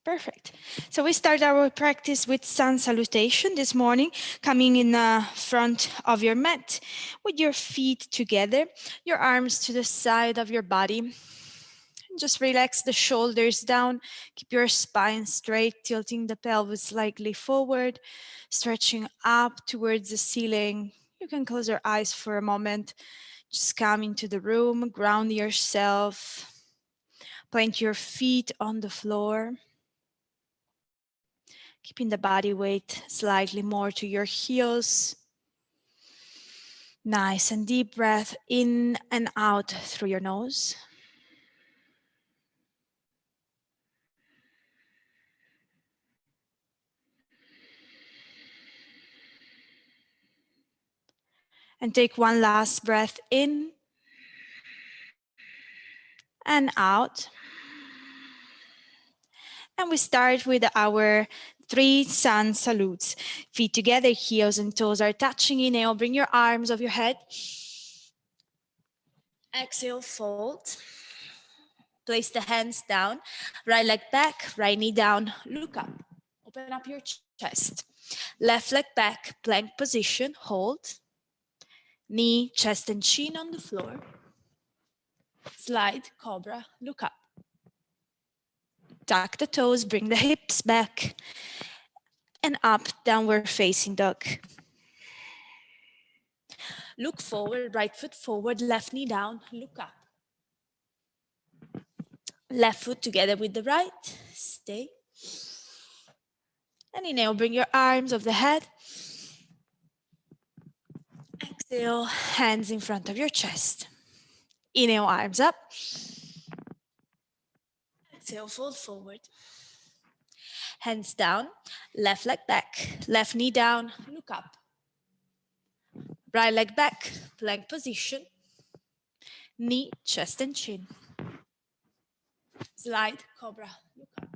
Perfect. So we start our practice with sun salutation this morning, coming in front of your mat with your feet together, your arms to the side of your body. And just relax the shoulders down, keep your spine straight, tilting the pelvis slightly forward, stretching up towards the ceiling. You can close your eyes for a moment. Just come into the room, ground yourself, plant your feet on the floor. Keeping the body weight slightly more to your heels. Nice and deep breath in and out through your nose. And take one last breath in and out. And we start with our 3 sun salutes. Feet together, heels and toes are touching. Inhale, bring your arms over your head. Exhale, fold. Place the hands down. Right leg back, right knee down. Look up. Open up your chest. Left leg back, plank position. Hold. Knee, chest and chin on the floor. Slide, cobra, look up. Tuck the toes, bring the hips back. And up, downward facing dog. Look forward, right foot forward, left knee down, look up. Left foot together with the right, stay. And inhale, bring your arms over the head. Exhale, hands in front of your chest. Inhale, arms up. Exhale, fold forward. Hands down, left leg back, left knee down, look up. Right leg back, plank position. Knee, chest and chin. Slide, cobra, look up.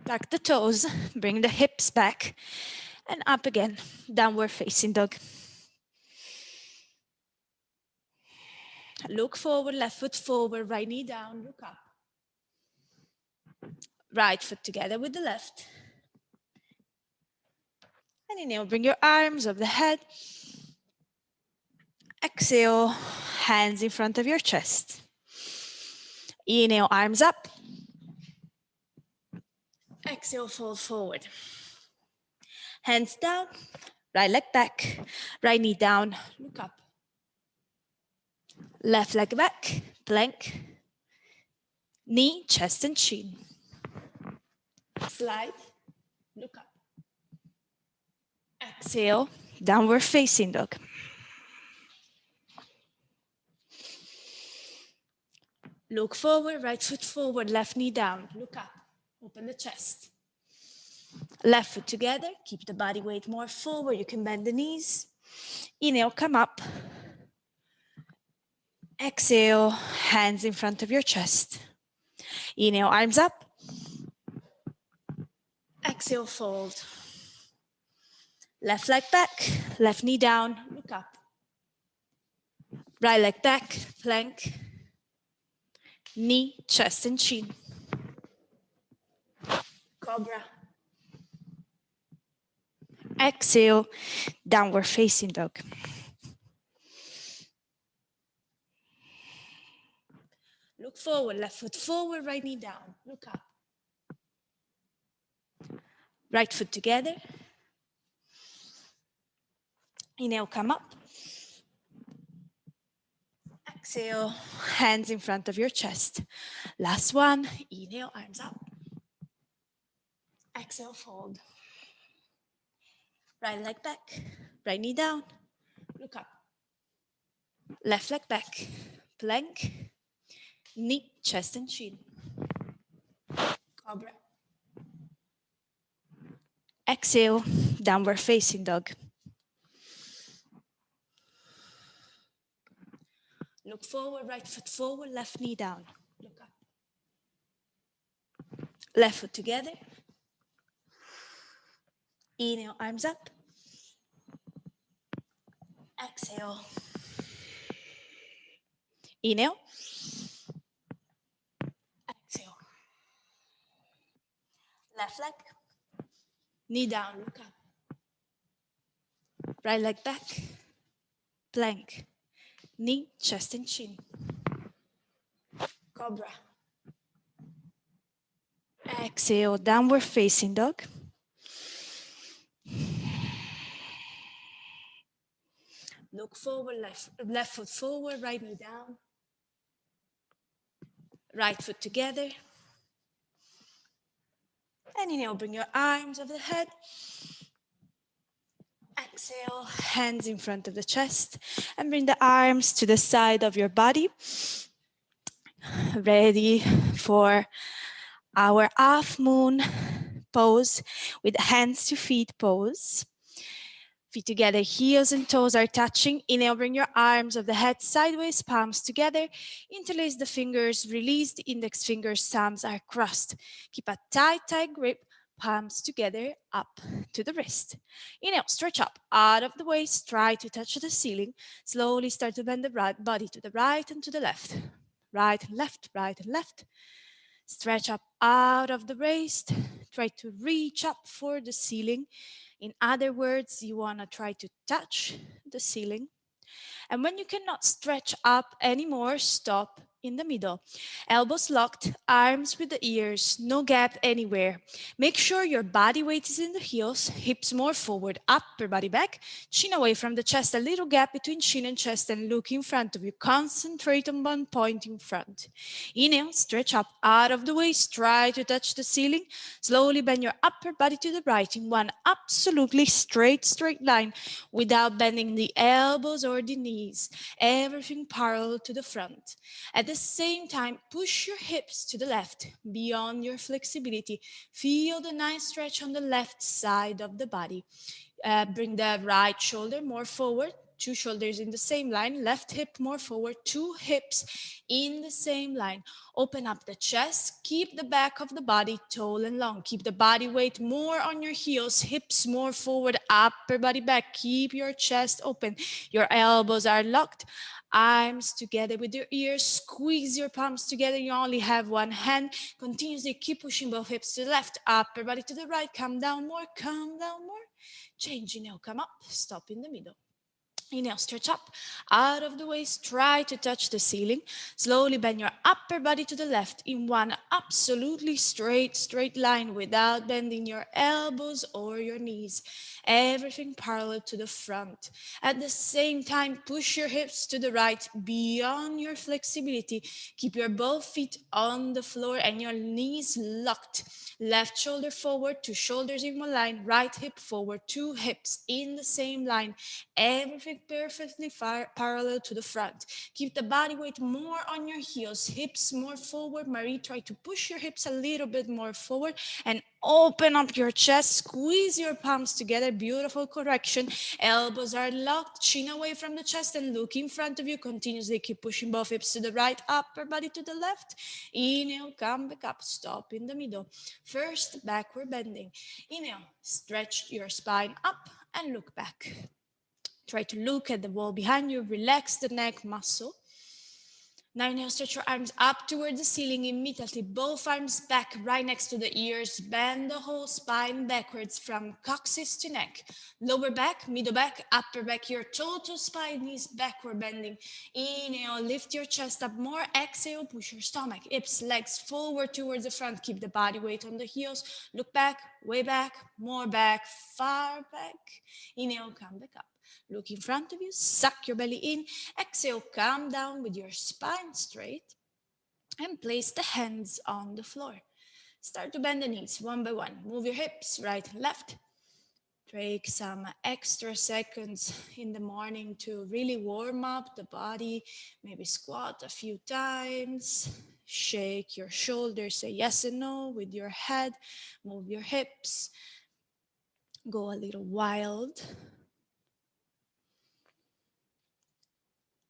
Tuck the toes, bring the hips back and up again, downward facing dog. Look forward, left foot forward, right knee down, look up. Right foot together with the left. And inhale, bring your arms over the head. Exhale, hands in front of your chest. Inhale, arms up. Exhale, fold forward. Hands down, right leg back, right knee down, look up. Left leg back, plank. Knee, chest and chin. Slide, look up. Exhale, downward facing dog. Look forward, right foot forward, left knee down, look up. Open the chest. Left foot together, keep the body weight more forward. You can bend the knees. Inhale, come up. Exhale, hands in front of your chest. Inhale, arms up. Exhale, fold. Left leg back, left knee down, look up. Right leg back, plank. Knee, chest and chin. Cobra. Exhale, downward facing dog. Look forward, left foot forward, right knee down, look up. Right foot together. Inhale, come up. Exhale, hands in front of your chest. Last one, inhale, arms up. Exhale, fold. Right leg back, right knee down, look up. Left leg back, plank, knee, chest and chin. Cobra. Exhale, downward facing dog. Look forward, right foot forward, left knee down, look up. Left foot together. Inhale, arms up. Exhale. Inhale. Exhale. Left leg. Knee down, look up. Right leg back. Plank. Knee, chest and chin. Cobra. Exhale, downward facing dog. Look forward, left foot forward, right knee down. Right foot together. And inhale, bring your arms over the head. Exhale, hands in front of the chest. And bring the arms to the side of your body. Ready for our half moon pose with hands to feet pose. Feet together, heels and toes are touching. Inhale, bring your arms of the head sideways, palms together. Interlace the fingers, release the index fingers, thumbs are crossed. Keep a tight, tight grip, palms together, up to the wrist. Inhale, stretch up, out of the waist, try to touch the ceiling. Slowly start to bend the body to the right and to the left. Right and left, right and left. Stretch up out of the waist. Try to reach up for the ceiling. In other words, you want to try to touch the ceiling. And when you cannot stretch up anymore, stop in the middle. Elbows locked, arms with the ears, no gap anywhere. Make sure your body weight is in the heels, hips more forward, upper body back, chin away from the chest, a little gap between chin and chest, and look in front of you. Concentrate on one point in front. Inhale, stretch up out of the waist, try to touch the ceiling. Slowly bend your upper body to the right in one absolutely straight line without bending the elbows or the knees. Everything parallel to the front. At the same time, push your hips to the left beyond your flexibility. Feel the nice stretch on the left side of the body. Bring the right shoulder more forward. Two shoulders in the same line, left hip more forward, two hips in the same line. Open up the chest, keep the back of the body tall and long. Keep the body weight more on your heels, hips more forward, upper body back. Keep your chest open. Your elbows are locked. Arms together with your ears, squeeze your palms together. You only have one hand. Continuously keep pushing both hips to the left, upper body to the right. Come down more, come down more. Change, inhale, come up, stop in the middle. Inhale, stretch up, out of the waist, try to touch the ceiling. Slowly bend your upper body to the left in one absolutely straight line without bending your elbows or your knees. Everything parallel to the front. At the same time, push your hips to the right beyond your flexibility. Keep your both feet on the floor and your knees locked. Left shoulder forward, two shoulders in one line, right hip forward, two hips in the same line. Everything perfectly parallel to the front. Keep the body weight more on your heels, hips more forward. Marie, try to push your hips a little bit more forward and open up your chest. Squeeze your palms together. Beautiful correction. Elbows are locked, chin away from the chest and look in front of you. Continuously keep pushing both hips to the right, upper body to the left. Inhale, come back up, stop in the middle. First, backward bending. Inhale, stretch your spine up and look back. Try to look at the wall behind you. Relax the neck muscle. Now inhale, stretch your arms up towards the ceiling immediately. Both arms back right next to the ears. Bend the whole spine backwards from coccyx to neck. Lower back, middle back, upper back. Your total spine is backward bending. Inhale, lift your chest up more. Exhale, push your stomach, hips, legs forward towards the front. Keep the body weight on the heels. Look back, way back, more back, far back. Inhale, come back up. Look in front of you, suck your belly in. Exhale, come down with your spine straight and place the hands on the floor. Start to bend the knees one by one. Move your hips right and left. Take some extra seconds in the morning to really warm up the body. Maybe squat a few times. Shake your shoulders, say yes and no with your head. Move your hips. Go a little wild.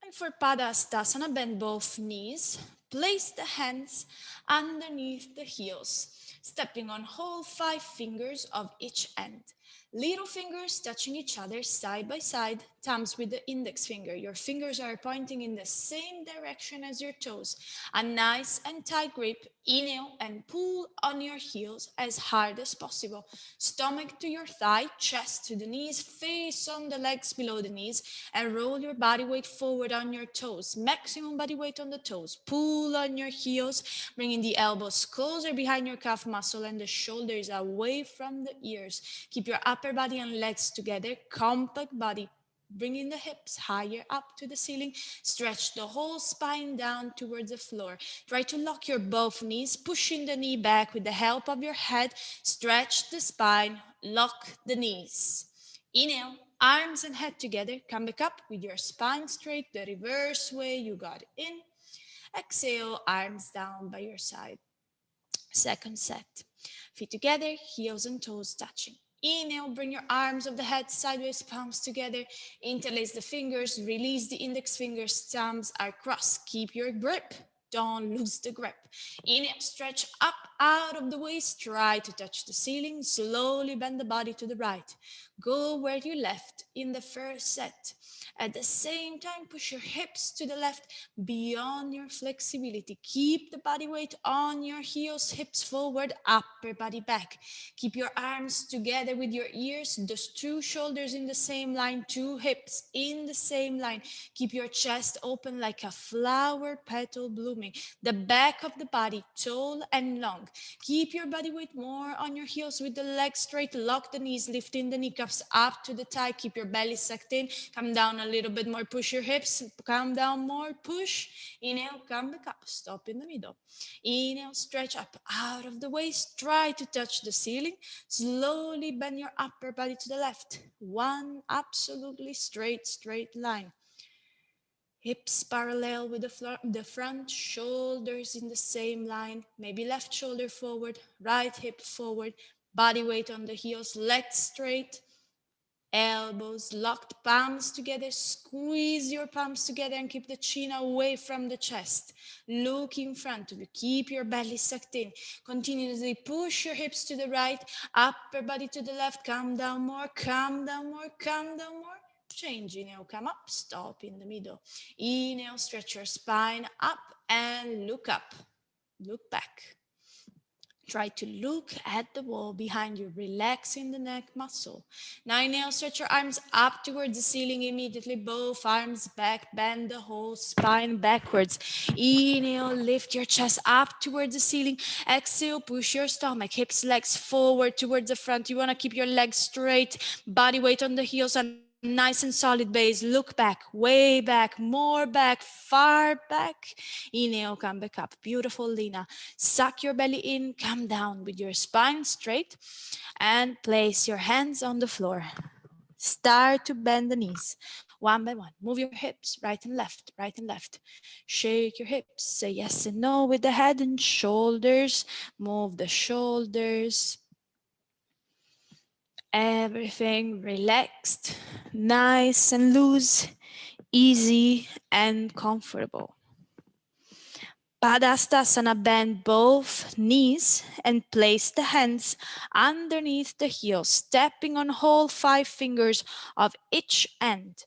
And for Padastasana, bend both knees. Place the hands underneath the heels, stepping on whole 5 fingers of each end. Little fingers touching each other side by side, thumbs with the index finger. Your fingers are pointing in the same direction as your toes. A nice and tight grip. Inhale and pull on your heels as hard as possible. Stomach to your thigh, chest to the knees, face on the legs below the knees, and roll your body weight forward on your toes. Maximum body weight on the toes. Pull on your heels, bringing the elbows closer behind your calf muscle and the shoulders away from the ears. Keep your upper body and legs together, compact body. Bringing the hips higher up to the ceiling. Stretch the whole spine down towards the floor. Try to lock your both knees, pushing the knee back with the help of your head. Stretch the spine, lock the knees. Inhale, arms and head together. Come back up with your spine straight, the reverse way you got in. Exhale, arms down by your side. Second set. Feet together, heels and toes touching. Inhale, bring your arms of the head sideways, palms together. Interlace the fingers, release the index fingers, thumbs are crossed. Keep your grip. Don't lose the grip. Inhale, stretch up out of the waist. Try to touch the ceiling. Slowly bend the body to the right. Go where you left in the first set. At the same time, push your hips to the left beyond your flexibility. Keep the body weight on your heels, hips forward, upper body back. Keep your arms together with your ears, those two shoulders in the same line, two hips in the same line. Keep your chest open like a flower petal blooming. The back of the body tall and long. Keep your body weight more on your heels with the legs straight. Lock the knees, lifting the kneecaps up to the thigh. Keep your belly sucked in. Come down a little bit more. Push your hips. Come down more. Push. Inhale, come back up. Stop in the middle. Inhale, stretch up out of the waist. Try to touch the ceiling. Slowly bend your upper body to the left. One absolutely straight line. Hips parallel with the front, shoulders in the same line. Maybe left shoulder forward, right hip forward, body weight on the heels, legs straight, elbows locked, palms together. Squeeze your palms together and keep the chin away from the chest. Look in front of you. Keep your belly sucked in. Continuously push your hips to the right, upper body to the left. Come down more, come down more, come down more. Change. Inhale, come up, stop in the middle. Inhale, stretch your spine up and look up. Look back. Try to look at the wall behind you, relaxing the neck muscle. Now inhale, stretch your arms up towards the ceiling immediately. Both arms back, bend the whole spine backwards. Inhale, lift your chest up towards the ceiling. Exhale, push your stomach, hips, legs forward towards the front. You want to keep your legs straight, body weight on the heels, a nice and solid base. Look back, way back, more back, far back. Inhale, come back up. Beautiful, Lina. Suck your belly in, come down with your spine straight, and place your hands on the floor. Start to bend the knees one by one. Move your hips right and left, right and left. Shake your hips. Say yes and no with the head and shoulders. Move the shoulders. Everything relaxed, nice and loose, easy and comfortable. Padastasana, bend both knees and place the hands underneath the heels, stepping on whole 5 fingers of each end.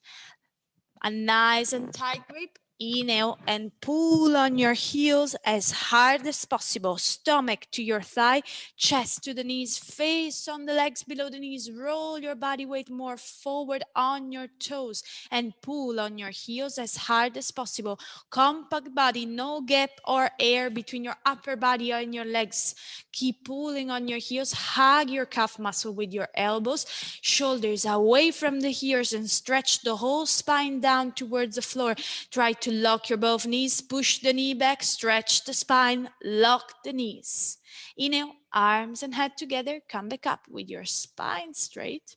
A nice and tight grip. Inhale and pull on your heels as hard as possible. Stomach to your thigh, chest to the knees, face on the legs below the knees. Roll your body weight more forward on your toes and pull on your heels as hard as possible. Compact body, no gap or air between your upper body and your legs. Keep pulling on your heels. Hug your calf muscle with your elbows. Shoulders away from the ears and stretch the whole spine down towards the floor. Try to lock your both knees. Push the knee back. Stretch the spine. Lock the knees. Inhale, arms and head together. Come back up with your spine straight.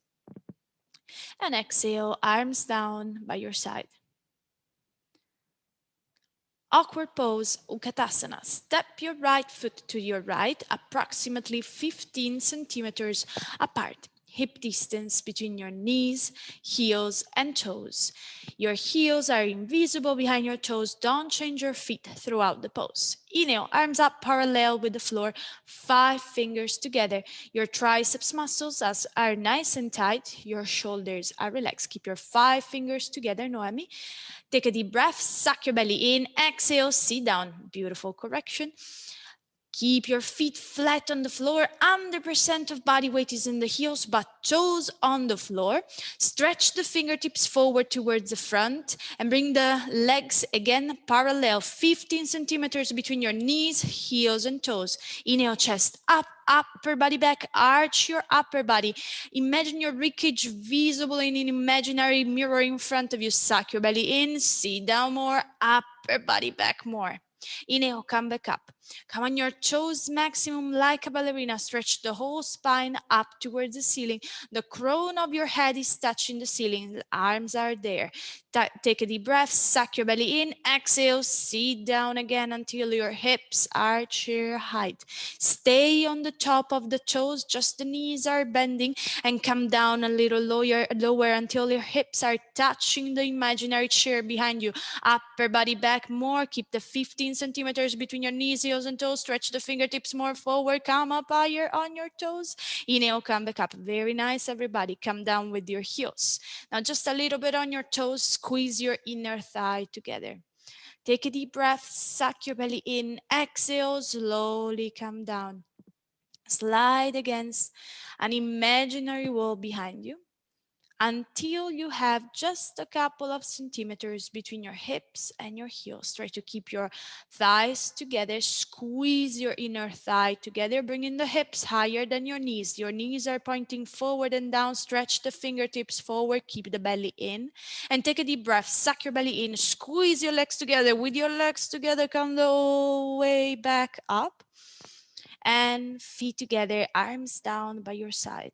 And exhale, arms down by your side. Awkward pose, Utkatasana. Step your right foot to your right, approximately 15 centimeters apart. hip distance between your knees, heels, and toes. Your heels are invisible behind your toes. Don't change your feet throughout the pose. Inhale, arms up parallel with the floor, 5 fingers together. Your triceps muscles are nice and tight. Your shoulders are relaxed. Keep your 5 fingers together, Noemi. Take a deep breath, suck your belly in, exhale, sit down. Beautiful correction. Keep your feet flat on the floor. 100% of body weight is in the heels, but toes on the floor. Stretch the fingertips forward towards the front and bring the legs again parallel. 15 centimeters between your knees, heels, and toes. Inhale, chest up, upper body back. Arch your upper body. Imagine your ribcage visible in an imaginary mirror in front of you. Suck your belly in, sit down more, upper body back more. Inhale, come back up. Come on your toes maximum like a ballerina. Stretch the whole spine up towards the ceiling. The crown of your head is touching the ceiling. The arms are there. Take a deep breath. Suck your belly in. Exhale. Sit down again until your hips are chair height. Stay on the top of the toes. Just the knees are bending. And come down a little lower until your hips are touching the imaginary chair behind you. Upper body back more. Keep the 15 centimeters between your knees, heels, and toes. Stretch the fingertips more forward. Come up higher on your toes. Inhale, come back up. Very nice, everybody. Come down with your heels. Now just a little bit on your toes. Squeeze your inner thigh together. Take a deep breath. Suck your belly in. Exhale, slowly come down. Slide against an imaginary wall behind you until you have just a couple of centimeters between your hips and your heels. Try to keep your thighs together. Squeeze your inner thigh together, bringing the hips higher than your knees. Your knees are pointing forward and down. Stretch the fingertips forward. Keep the belly in. And take a deep breath. Suck your belly in. Squeeze your legs together. With your legs together, come the whole way back up. And feet together, arms down by your side.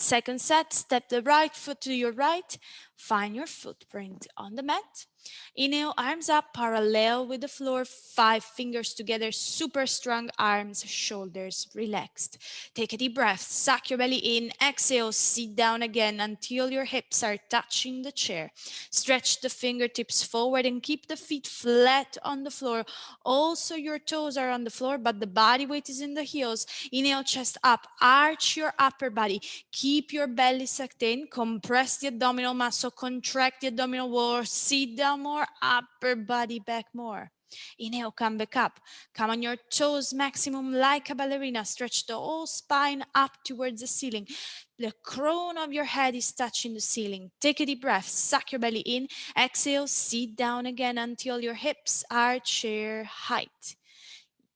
Second set, step the right foot to your right. Find your footprint on the mat. Inhale, arms up, parallel with the floor. 5 fingers together, super strong arms, shoulders relaxed. Take a deep breath, suck your belly in. Exhale, sit down again until your hips are touching the chair. Stretch the fingertips forward and keep the feet flat on the floor. Also, your toes are on the floor, but the body weight is in the heels. Inhale, chest up, arch your upper body. Keep your belly sucked in. Compress the abdominal muscle. Contract the abdominal wall. Sit down more. Upper body back more. Inhale, come back up. Come on your toes maximum like a ballerina. Stretch the whole spine up towards the ceiling. The crown of your head is touching the ceiling. Take a deep breath. Suck your belly in. Exhale, sit down again until your hips are chair height.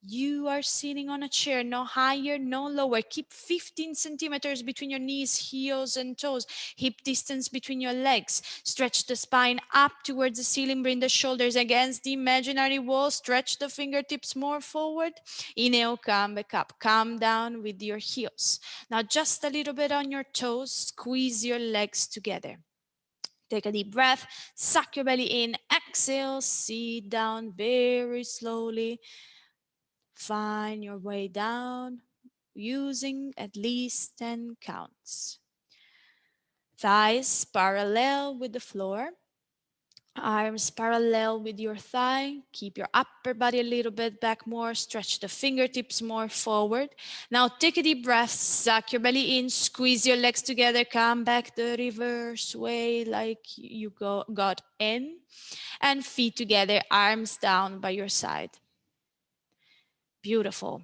You are sitting on a chair, no higher, no lower. Keep 15 centimeters between your knees, heels, and toes. Hip distance between your legs. Stretch the spine up towards the ceiling. Bring the shoulders against the imaginary wall. Stretch the fingertips more forward. Inhale, come back up. Come down with your heels. Now just a little bit on your toes. Squeeze your legs together. Take a deep breath. Suck your belly in. Exhale, sit down very slowly. Find your way down using at least 10 counts. Thighs parallel with the floor. Arms parallel with your thigh. Keep your upper body a little bit back more. Stretch the fingertips more forward. Now take a deep breath. Suck your belly in. Squeeze your legs together. Come back the reverse way like you got in. And feet together. Arms down by your side. Beautiful.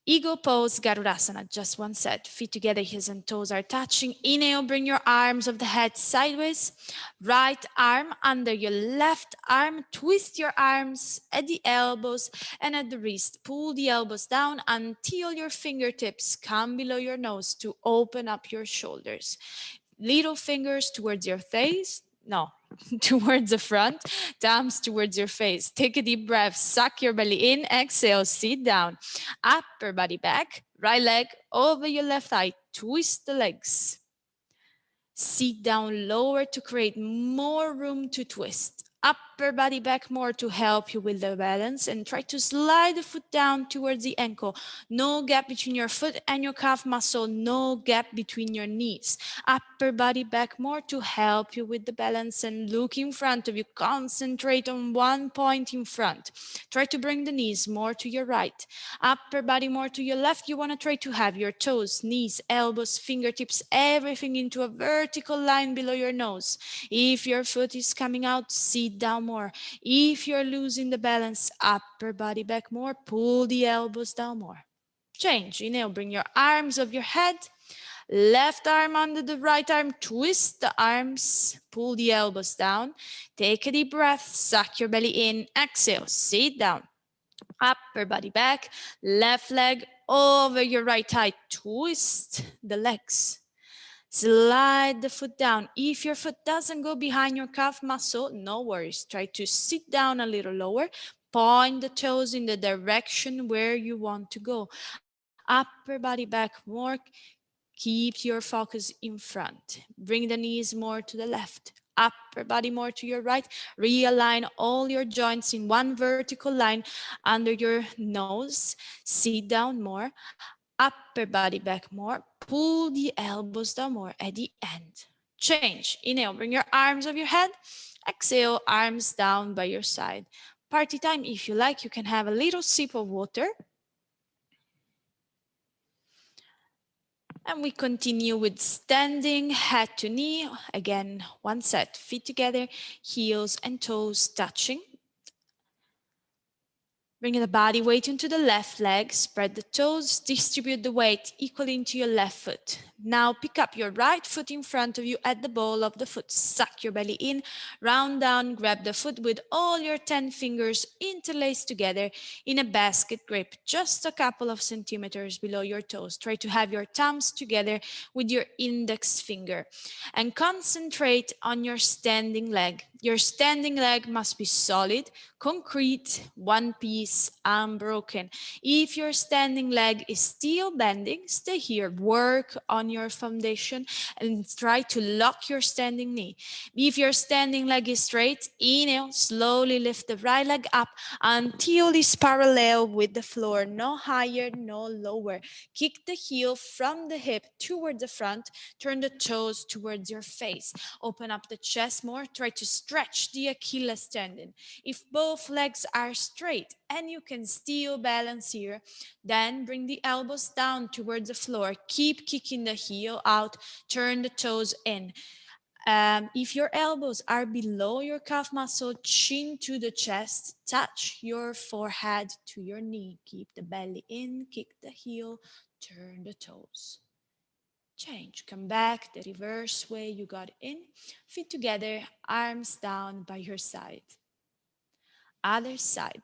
Eagle pose, Garudasana, just one set. Feet together, heels and toes are touching. Inhale, bring your arms of the head sideways. Right arm under your left arm. Twist your arms at the elbows and at the wrist. Pull the elbows down until your fingertips come below your nose to open up your shoulders. Little fingers towards your face. No, towards the front, thumbs towards your face. Take a deep breath, suck your belly in, exhale, sit down. Upper body back, right leg over your left thigh, twist the legs. Sit down lower to create more room to twist. Up upper body back more to help you with the balance, and try to slide the foot down towards the ankle. No gap between your foot and your calf muscle, no gap between your knees. Upper body back more to help you with the balance, and look in front of you. Concentrate on one point in front. Try to bring the knees more to your right. Upper body more to your left. You want to try to have your toes, knees, elbows, fingertips, everything into a vertical line below your nose. If your foot is coming out, sit down more. If you're losing the balance, upper body back more, pull the elbows down more. Change. Inhale, bring your arms over your head. Left arm under the right arm, twist the arms, pull the elbows down. Take a deep breath, suck your belly in. Exhale, sit down. Upper body back, left leg over your right thigh, twist the legs. Slide the foot down. If your foot doesn't go behind your calf muscle, no worries. Try to sit down a little lower. Point the toes in the direction where you want to go. Upper body back more. Keep your focus in front. Bring the knees more to the left. Upper body more to your right. Realign all your joints in one vertical line under your nose. Sit down more. Upper body back more. Pull the elbows down more at the end. Change. Inhale, bring your arms over your head. Exhale, arms down by your side. Party time. If you like, you can have a little sip of water. And we continue with standing head to knee. Again, one set, feet together, heels and toes touching. Bring the body weight into the left leg, spread the toes, distribute the weight equally into your left foot. Now pick up your right foot in front of you at the ball of the foot. Suck your belly in, round down, grab the foot with all your 10 fingers interlaced together in a basket grip, just a couple of centimeters below your toes. Try to have your thumbs together with your index finger. And concentrate on your standing leg. Your standing leg must be solid, concrete, one piece, unbroken. If your standing leg is still bending, stay here. Work on your foundation and try to lock your standing knee. If your standing leg is straight, inhale, slowly lift the right leg up until it's parallel with the floor. No higher, no lower. Kick the heel from the hip toward the front. Turn the toes towards your face. Open up the chest more. Try to stretch the Achilles tendon. If both legs are straight and you can still balance here, then bring the elbows down towards the floor. Keep kicking the heel out. Turn the toes in. If your elbows are below your calf muscle, chin to the chest, touch your forehead to your knee. Keep the belly in, kick the heel, turn the toes. Change, come back the reverse way you got in. Feet together, arms down by your side. Other side.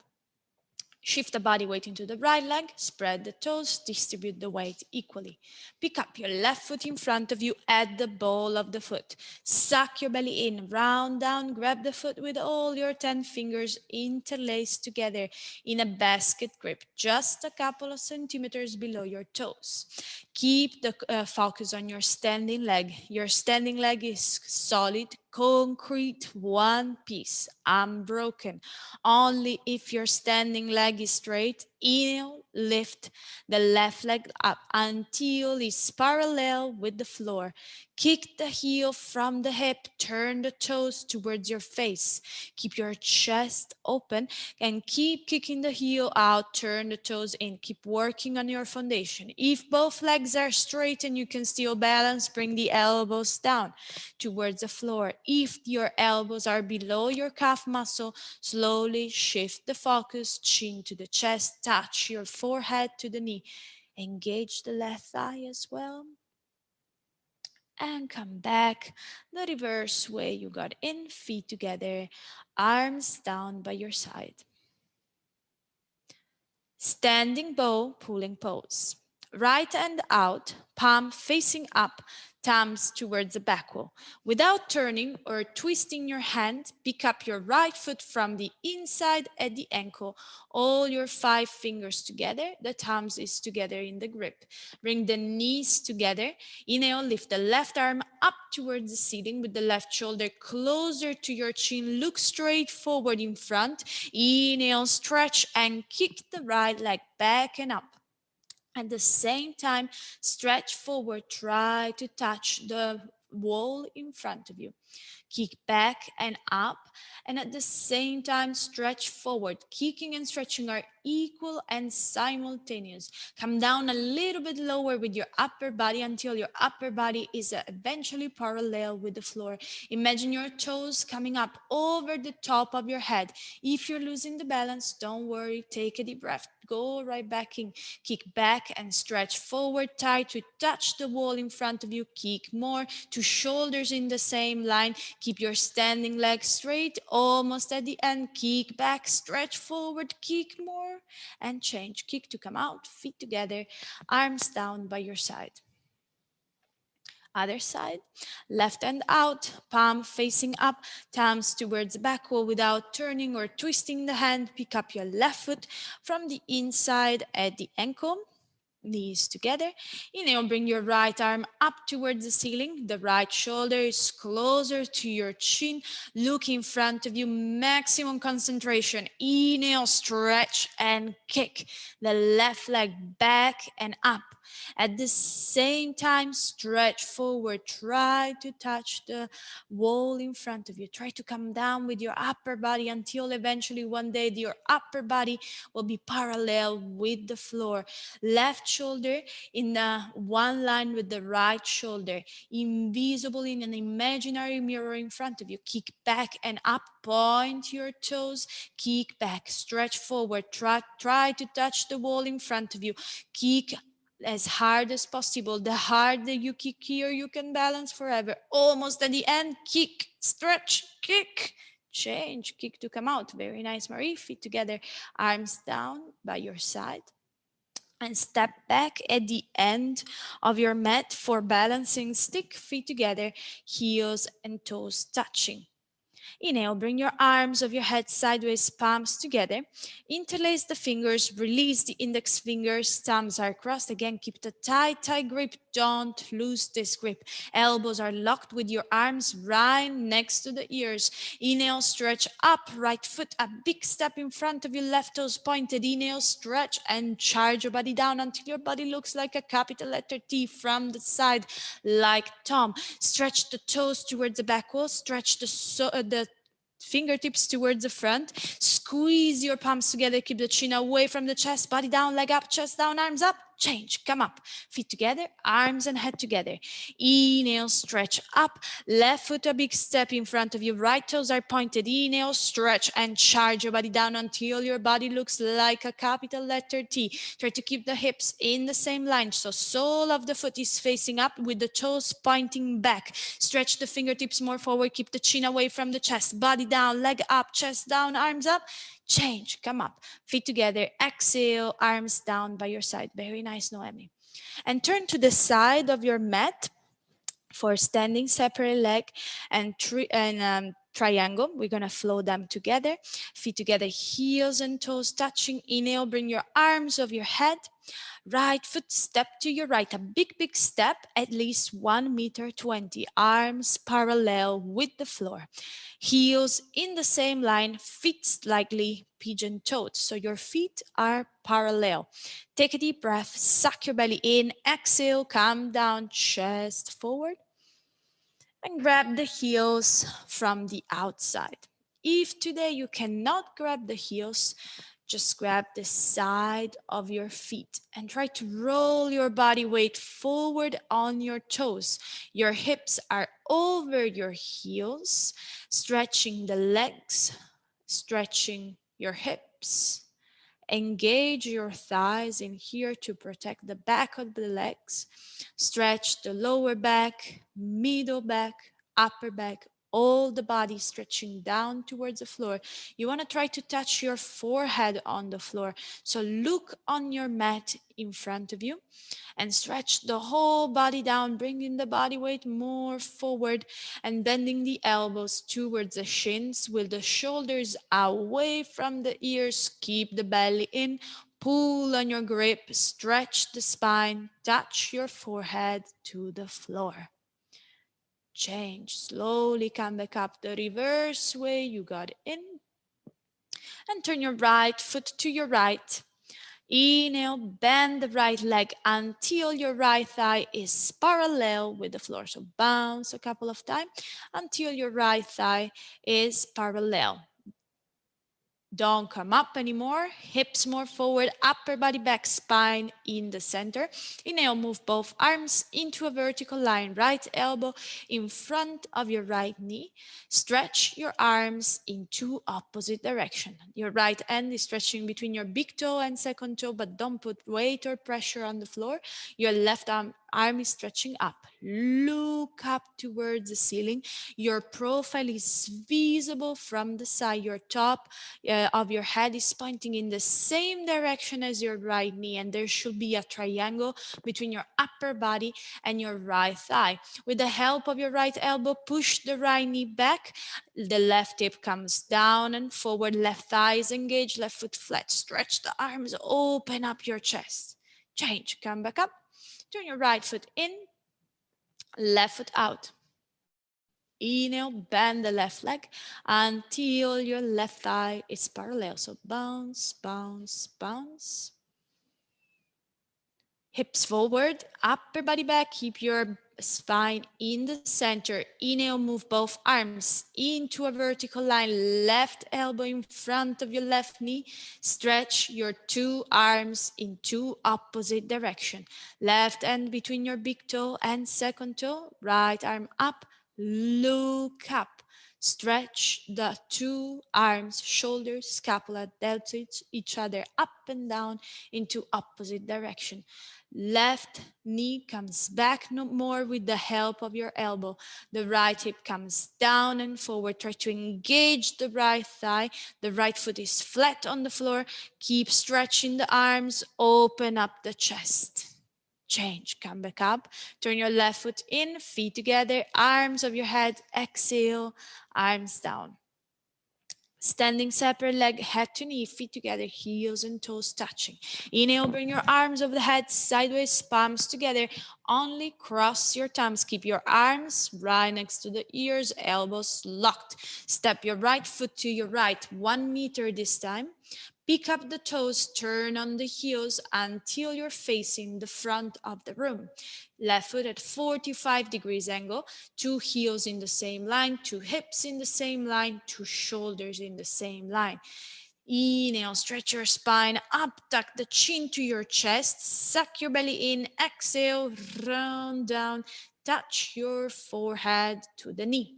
Shift the body weight into the right leg, spread the toes, distribute the weight equally. Pick up your left foot in front of you at the ball of the foot. Suck your belly in, round down, grab the foot with all your 10 fingers interlaced together in a basket grip, just a couple of centimeters below your toes. Keep the focus on your standing leg. Your standing leg is solid, concrete, one piece, unbroken. Only if your standing leg is straight, inhale, lift the left leg up until it's parallel with the floor. Kick the heel from the hip, turn the toes towards your face. Keep your chest open and keep kicking the heel out, turn the toes in. Keep working on your foundation. If both legs are straight and you can still balance, bring the elbows down towards the floor. If your elbows are below your calf muscle, slowly shift the focus, chin to the chest, touch your forehead to the knee. Engage the left thigh as well. And come back the reverse way you got in, feet together, arms down by your side. Standing bow, pulling pose. Right hand out, palm facing up, thumbs towards the back wall. Without turning or twisting your hand, pick up your right foot from the inside at the ankle. All your 5 fingers together, the thumbs is together in the grip. Bring the knees together. Inhale, lift the left arm up towards the ceiling with the left shoulder closer to your chin. Look straight forward in front. Inhale, stretch and kick the right leg back and up. At the same time, stretch forward, try to touch the wall in front of you. Kick back and up, and at the same time stretch forward. Kicking and stretching are equal and simultaneous. Come down a little bit lower with your upper body until your upper body is eventually parallel with the floor. Imagine your toes coming up over the top of your head. If you're losing the balance, don't worry, take a deep breath. Go right back in. Kick back and stretch forward, try to touch the wall in front of you. Kick more, 2 shoulders in the same line. Keep your standing leg straight, almost at the end. Kick back, stretch forward, kick more, and change. Kick to come out, feet together, arms down by your side. Other side, left hand out, palm facing up, thumbs towards the back wall without turning or twisting the hand. Pick up your left foot from the inside at the ankle. Knees together. Inhale, bring your right arm up towards the ceiling. The right shoulder is closer to your chin. Look in front of you, maximum concentration. Inhale, stretch and kick the left leg back and up. At the same time, stretch forward. Try to touch the wall in front of you. Try to come down with your upper body until eventually one day your upper body will be parallel with the floor. Left shoulder in one line with the right shoulder, invisible in an imaginary mirror in front of you. Kick back and up, point your toes, kick back, stretch forward, try to touch the wall in front of you. Kick as hard as possible. The harder you kick here, you can balance forever. Almost at the end, kick, stretch, kick, change, kick to come out. Very nice, Marie. Feet together, arms down by your side. And step back at the end of your mat for balancing stick, feet together, heels and toes touching. Inhale, bring your arms of your head sideways, palms together. Interlace the fingers, release the index fingers, thumbs are crossed. Again, keep the tight grip. Don't lose this grip. Elbows are locked with your arms right next to the ears. Inhale, stretch up, right foot, a big step in front of your left toes pointed. Inhale, stretch and charge your body down until your body looks like a capital letter T from the side, like Tom. Stretch the toes towards the back wall, stretch the fingertips towards the front. Squeeze your palms together. Keep the chin away from the chest. Body down, leg up, chest down, arms up. Change. Come up. Feet together. Arms and head together. Inhale, stretch up. Left foot a big step in front of you. Right toes are pointed. Inhale, stretch and charge your body down until your body looks like a capital letter T. Try to keep the hips in the same line. So sole of the foot is facing up with the toes pointing back. Stretch the fingertips more forward. Keep the chin away from the chest. Body down, leg up, chest down, arms up. Change, come up, feet together, exhale, arms down by your side. Very nice, Noemi. And turn to the side of your mat for standing separate leg and triangle. We're gonna flow them together, feet together, heels and toes touching. Inhale, bring your arms over your head. Right foot step to your right, a big step, at least 1.20 meters, arms parallel with the floor. Heels in the same line, feet slightly pigeon-toed, so your feet are parallel. Take a deep breath, suck your belly in, exhale, come down, chest forward, and grab the heels from the outside. If today you cannot grab the heels, just grab the side of your feet and try to roll your body weight forward on your toes. Your hips are over your heels, stretching the legs, stretching your hips. Engage your thighs in here to protect the back of the legs. Stretch the lower back, middle back, upper back, all the body stretching down towards the floor. You want to try to touch your forehead on the floor. So look on your mat in front of you and stretch the whole body down, bringing the body weight more forward and bending the elbows towards the shins with the shoulders away from the ears. Keep the belly in. Pull on your grip, stretch the spine, touch your forehead to the floor. Change, slowly come back up the reverse way you got in. And turn your right foot to your right. Inhale, bend the right leg until your right thigh is parallel with the floor. So bounce a couple of times until your right thigh is parallel. Don't come up anymore. Hips more forward, upper body back, spine in the center. Inhale, move both arms into a vertical line. Right elbow in front of your right knee. Stretch your arms in two opposite directions. Your right hand is stretching between your big toe and second toe, but don't put weight or pressure on the floor. Your left arm is stretching up. Look up towards the ceiling. Your profile is visible from the side. Your top of your head is pointing in the same direction as your right knee, and there should be a triangle between your upper body and your right thigh. With the help of your right elbow, push the right knee back. The left hip comes down and forward. Left thigh is engaged, left foot flat. Stretch the arms, open up your chest. Change, come back up. Turn your right foot in, left foot out. Inhale, bend the left leg until your left thigh is parallel. So bounce, bounce, bounce. Hips forward, upper body back, keep your spine in the center. Inhale, move both arms into a vertical line. Left elbow in front of your left knee. Stretch your two arms in two opposite directions. Left hand between your big toe and second toe. Right arm up, look up. Stretch the two arms, shoulders, scapula, deltoid each other up and down into opposite direction. Left knee comes back no more with the help of your elbow. The right hip comes down and forward. Try to engage the right thigh. The right foot is flat on the floor. Keep stretching the arms. Open up the chest. Change, come back up. Turn your left foot in, feet together, arms of your head. Exhale, arms down. Standing separate leg, head to knee, feet together, heels and toes touching. Inhale, bring your arms over the head, sideways, palms together. Only cross your thumbs. Keep your arms right next to the ears, elbows locked. Step your right foot to your right, 1 meter this time. Pick up the toes, turn on the heels until you're facing the front of the room. Left foot at 45 degrees angle, two heels in the same line, two hips in the same line, two shoulders in the same line. Inhale, stretch your spine up, tuck the chin to your chest, suck your belly in, exhale, round down, touch your forehead to the knee.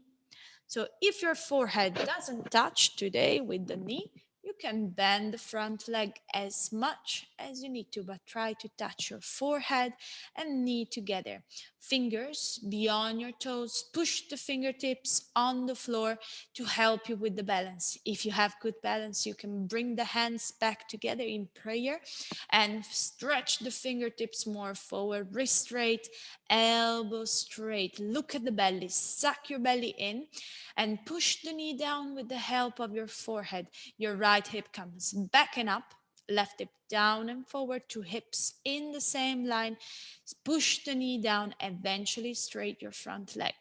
So if your forehead doesn't touch today with the knee, you can bend the front leg as much as you need to, but try to touch your forehead and knee together. Fingers beyond your toes, push the fingertips on the floor to help you with the balance. If you have good balance, you can bring the hands back together in prayer and stretch the fingertips more forward, wrist straight, elbow straight. Look at the belly, suck your belly in and push the knee down with the help of your forehead. Your right hip comes back and up, left hip down and forward, two hips in the same line. Push the knee down, eventually straight your front leg.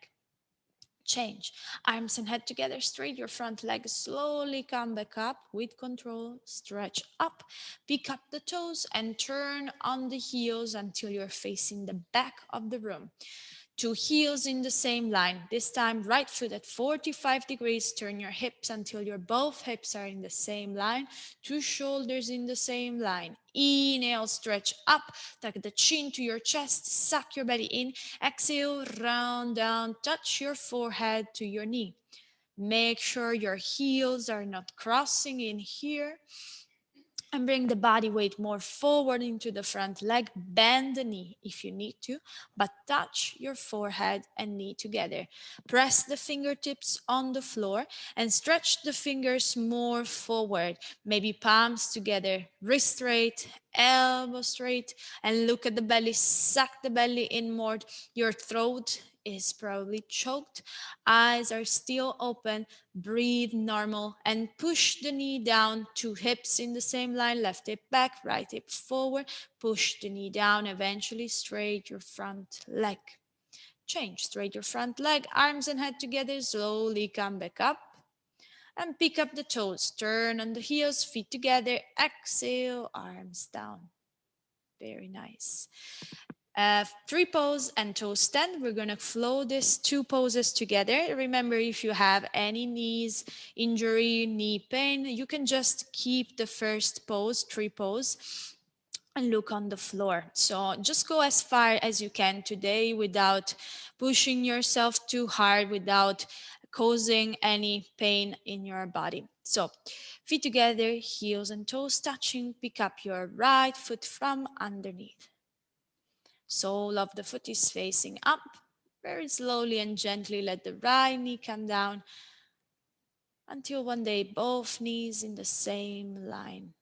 Change. Arms and head together, straight your front leg, slowly come back up with control, stretch up, pick up the toes and turn on the heels until you're facing the back of the room. Two heels in the same line. This time, right foot at 45 degrees. Turn your hips until your both hips are in the same line. Two shoulders in the same line. Inhale, stretch up. Tuck the chin to your chest. Suck your belly in. Exhale, round down. Touch your forehead to your knee. Make sure your heels are not crossing in here. And bring the body weight more forward into the front leg. Bend the knee if you need to, but touch your forehead and knee together. Press the fingertips on the floor and stretch the fingers more forward. Maybe palms together, wrist straight, elbow straight, and look at the belly. Suck the belly in more. Your throat is probably choked. Eyes are still open. Breathe normal and push the knee down. Two hips in the same line. Left hip back, right hip forward. Push the knee down. Eventually straight your front leg. Change. Straight your front leg. Arms and head together. Slowly come back up. And pick up the toes. Turn on the heels. Feet together. Exhale. Arms down. Very nice. Three pose and toe stand. We're gonna flow these two poses together. Remember, if you have any knees injury, knee pain, you can just keep the first pose, three pose, and look on the floor. So just go as far as you can today without pushing yourself too hard, without causing any pain in your body. So feet together, heels and toes touching. Pick up your right foot from underneath. Sole of the foot is facing up. Very slowly and gently let the right knee come down until one day both knees in the same line.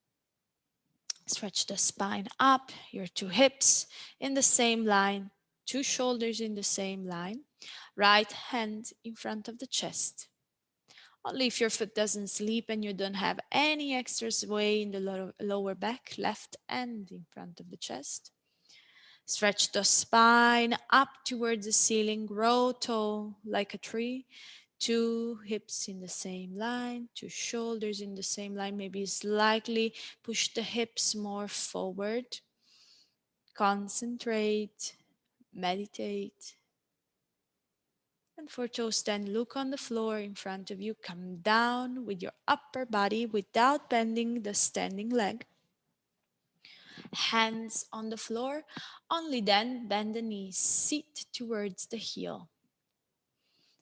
Stretch the spine up, your two hips in the same line, two shoulders in the same line, right hand in front of the chest. Only if your foot doesn't sleep and you don't have any extra sway in the lower back, left hand in front of the chest. Stretch the spine up towards the ceiling, grow tall like a tree. Two hips in the same line, two shoulders in the same line, maybe slightly push the hips more forward. Concentrate, meditate. And for toe stand, look on the floor in front of you. Come down with your upper body without bending the standing leg. Hands on the floor, only then bend the knees, sit towards the heel.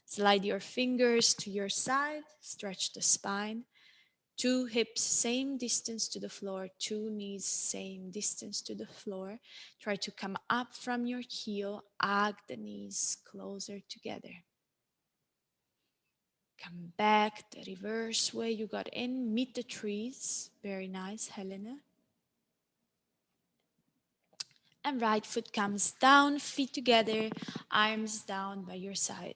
Slide your fingers to your side, stretch the spine. Two hips same distance to the floor, two knees same distance to the floor. Try to come up from your heel, hug the knees closer together. Come back the reverse way you got in, meet the trees. Very nice, Helena. And right foot comes down, feet together, arms down by your side.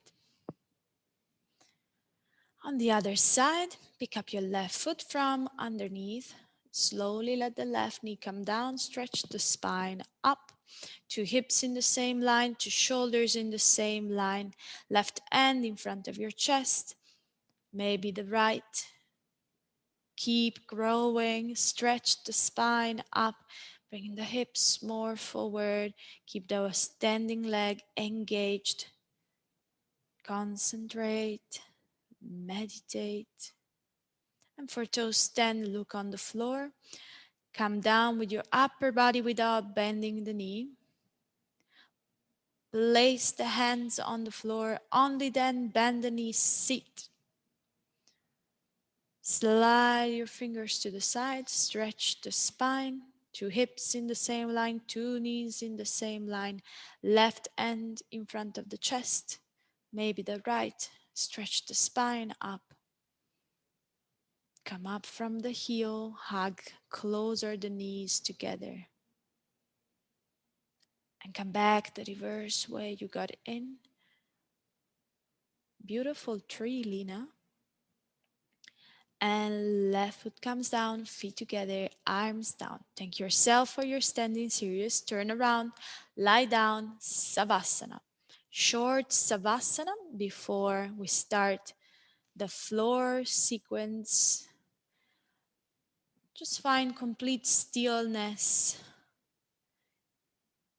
On the other side, pick up your left foot from underneath. Slowly let the left knee come down, stretch the spine up. Two hips in the same line, two shoulders in the same line. Left hand in front of your chest, maybe the right. Keep growing, stretch the spine up, bringing the hips more forward. Keep the standing leg engaged. Concentrate, meditate. And for toe stand, look on the floor. Come down with your upper body without bending the knee. Place the hands on the floor, only then bend the knee, sit. Slide your fingers to the side, stretch the spine. Two hips in the same line, two knees in the same line. Left hand in front of the chest, maybe the right. Stretch the spine up. Come up from the heel, hug closer the knees together. And come back the reverse way you got in. Beautiful tree, Lina. And left foot comes down, feet together, arms down. Thank yourself for your standing serious. Turn around, lie down, Savasana. Short Savasana before we start the floor sequence. Just find complete stillness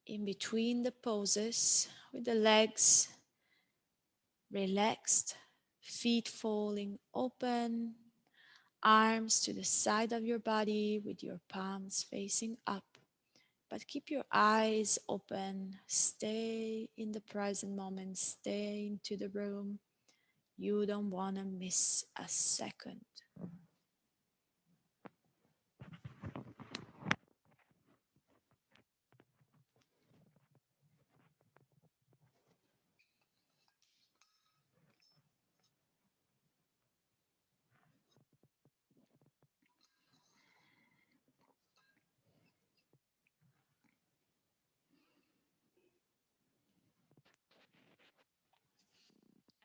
in between the poses with the legs relaxed, feet falling open, arms to the side of your body with your palms facing up. But keep your eyes open, stay in the present moment, stay into the room. You don't want to miss a second.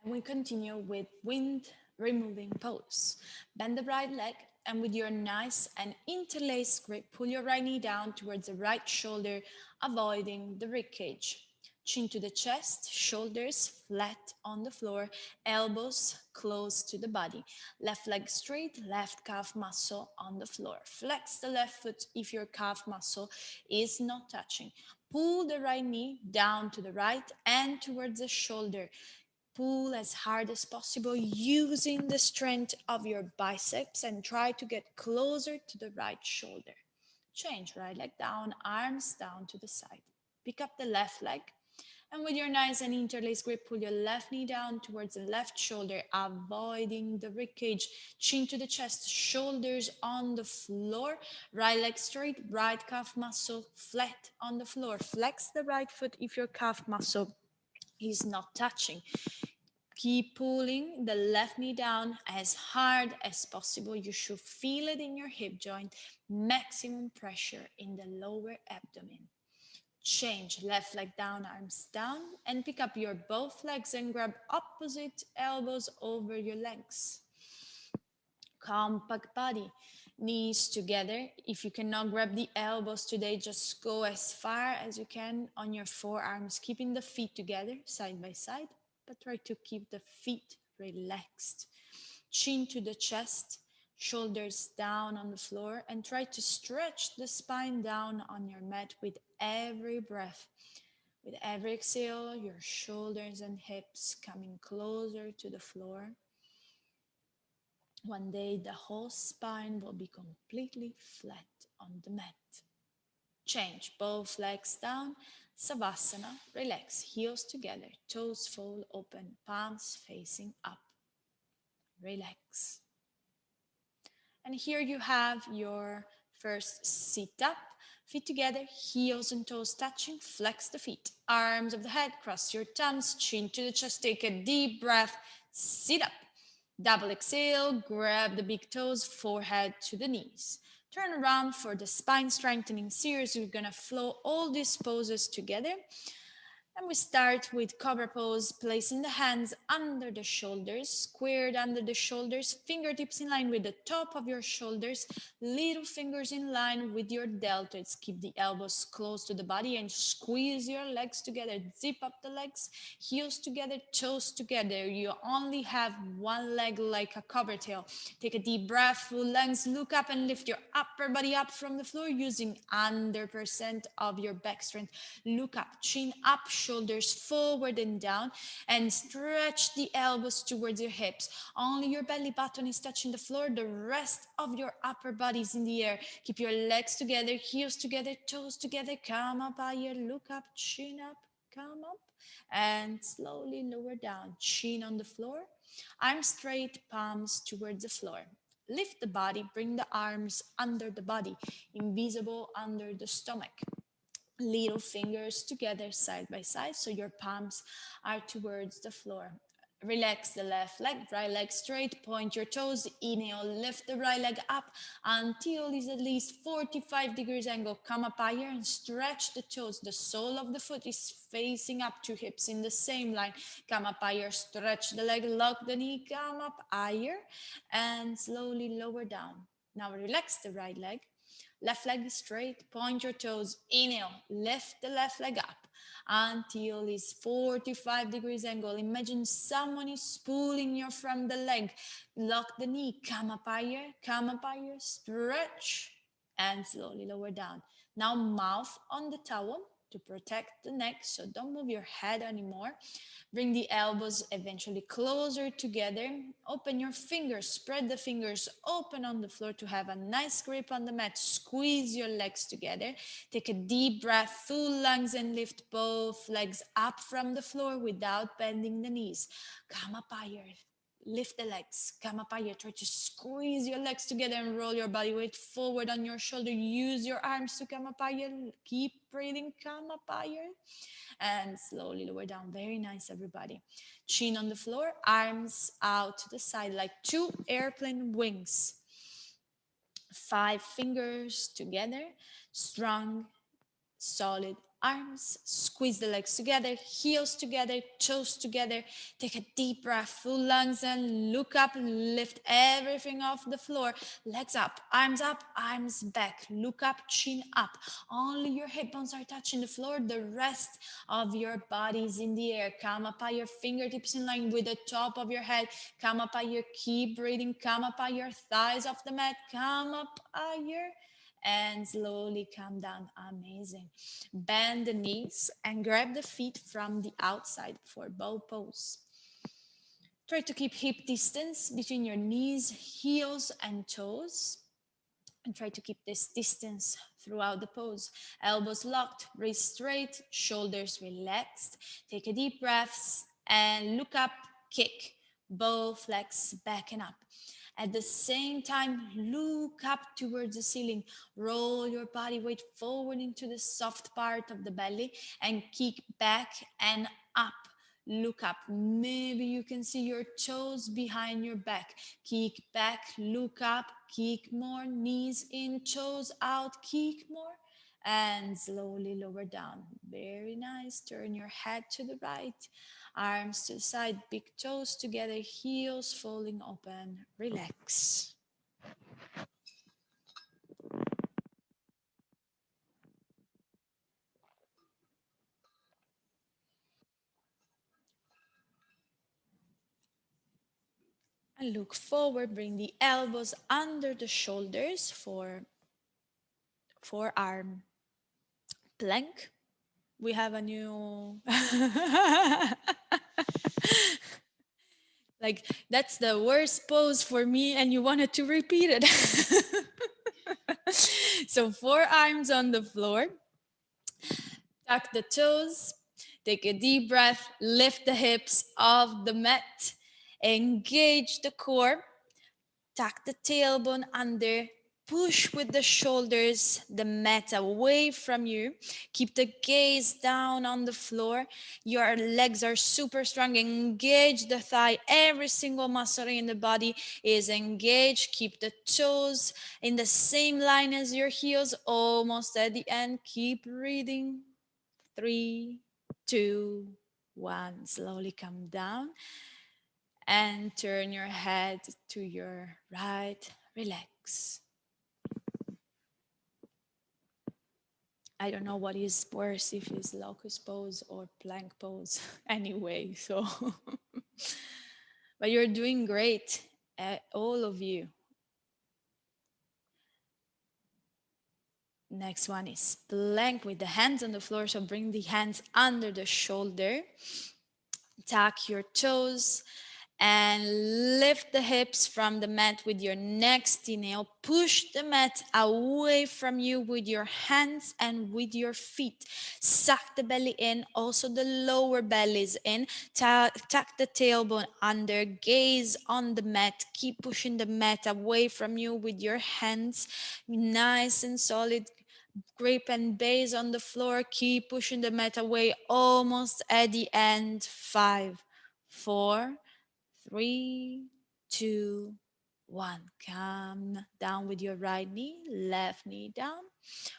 We continue with wind removing pose. Bend the right leg and with your nice and interlaced grip, pull your right knee down towards the right shoulder, avoiding the rib cage. Chin to the chest, shoulders flat on the floor, elbows close to the body. Left leg straight, left calf muscle on the floor. Flex the left foot if your calf muscle is not touching. Pull the right knee down to the right and towards the shoulder. Pull as hard as possible using the strength of your biceps and try to get closer to the right shoulder. Change right leg down, arms down to the side. Pick up the left leg and with your nice and interlaced grip, pull your left knee down towards the left shoulder, avoiding the rib cage. Chin to the chest, shoulders on the floor. Right leg straight, right calf muscle flat on the floor. Flex the right foot if your calf muscle is not touching. Keep pulling the left knee down as hard as possible. You should feel it in your hip joint. Maximum pressure in the lower abdomen. Change left leg down, arms down, and pick up your both legs and grab opposite elbows over your legs. Compact body, knees together. If you cannot grab the elbows today, just go as far as you can on your forearms, keeping the feet together side by side, but try to keep the feet relaxed. Chin to the chest, shoulders down on the floor, and try to stretch the spine down on your mat with every breath. With every exhale, your shoulders and hips coming closer to the floor. One day, the whole spine will be completely flat on the mat. Change both legs down, Savasana, relax, heels together, toes fold open, palms facing up. Relax. And here you have your first sit up. Feet together, heels and toes touching. Flex the feet. Arms of the head, cross your thumbs, chin to the chest. Take a deep breath. Sit up. Double exhale, grab the big toes, forehead to the knees. Turn around for the spine strengthening series. We're gonna flow all these poses together. And we start with cobra pose, placing the hands under the shoulders, squared under the shoulders, fingertips in line with the top of your shoulders, little fingers in line with your deltoids. Keep the elbows close to the body and squeeze your legs together. Zip up the legs, heels together, toes together. You only have one leg like a cobra tail. Take a deep breath, full lungs, look up and lift your upper body up from the floor using 100% of your back strength. Look up, chin up, shoulders forward and down, and stretch the elbows towards your hips. Only your belly button is touching the floor. The rest of your upper body is in the air. Keep your legs together, heels together, toes together. Come up higher, look up, chin up, come up, and slowly lower down. Chin on the floor, arms straight, palms towards the floor. Lift the body, bring the arms under the body, invisible under the stomach. Little fingers together side by side so your palms are towards the floor. Relax the left leg, right leg straight, point your toes, inhale, lift the right leg up until it's at least 45 degrees angle. Come up higher and stretch the toes. The sole of the foot is facing up, two hips in the same line. Come up higher, stretch the leg, lock the knee, come up higher and slowly lower down. Now relax the right leg. Left leg straight, point your toes, inhale, lift the left leg up until it's 45 degrees angle. Imagine someone is pulling you from the leg. Lock the knee, come up higher, stretch, and slowly lower down. Now mouth on the towel to protect the neck, so don't move your head anymore. Bring the elbows eventually closer together. Open your fingers, spread the fingers open on the floor to have a nice grip on the mat. Squeeze your legs together. Take a deep breath, full lungs, and lift both legs up from the floor without bending the knees. Come up higher. Lift the legs, come up higher. Try to squeeze your legs together and roll your body weight forward on your shoulder. Use your arms to come up higher. Keep breathing, come up higher. And slowly lower down. Very nice, everybody. Chin on the floor, arms out to the side like two airplane wings. 5 fingers together, strong Solid arms, squeeze the legs together, heels together, toes together. Take a deep breath, full lungs, and look up. Lift everything off the floor. Legs up, arms back. Look up, chin up. Only your hip bones are touching the floor. The rest of your body is in the air. Come up higher, fingertips in line with the top of your head. Come up higher, keep breathing. Come up higher, thighs off the mat. Come up higher and slowly come down. Amazing. Bend the knees and grab the feet from the outside for bow pose. Try to keep hip distance between your knees, heels, and toes. And try to keep this distance throughout the pose. Elbows locked, wrists straight, shoulders relaxed. Take a deep breath and look up, kick. Both legs back and up. At the same time, look up towards the ceiling. Roll your body weight forward into the soft part of the belly and kick back and up. Look up. Maybe you can see your toes behind your back. Kick back, look up, kick more. Knees in, toes out, kick more. And slowly lower down. Very nice. Turn your head to the right. Arms to the side, big toes together, heels falling open. Relax. And look forward, bring the elbows under the shoulders for forearm plank. We have a new like that's the worst pose for me and you wanted to repeat it. So forearms on the floor. Tuck the toes. Take a deep breath. Lift the hips off the mat. Engage the core. Tuck the tailbone under. Push with the shoulders, the mat away from you. Keep the gaze down on the floor. Your legs are super strong. Engage the thigh. Every single muscle in the body is engaged. Keep the toes in the same line as your heels, almost at the end. Keep breathing. 3, 2, 1. Slowly come down and turn your head to your right. Relax. I don't know what is worse, if it's locust pose or plank pose anyway, so. But you're doing great, all of you. Next one is plank with the hands on the floor, so bring the hands under the shoulder. Tuck your toes and lift the hips from the mat with your next inhale. Push the mat away from you with your hands and with your feet. Suck the belly in, also the lower belly is in. Tuck the tailbone under, gaze on the mat. Keep pushing the mat away from you with your hands. Nice and solid. Grip and base on the floor. Keep pushing the mat away, almost at the end. 5, 4, 3, 2, 1. Come down with your right knee, left knee down.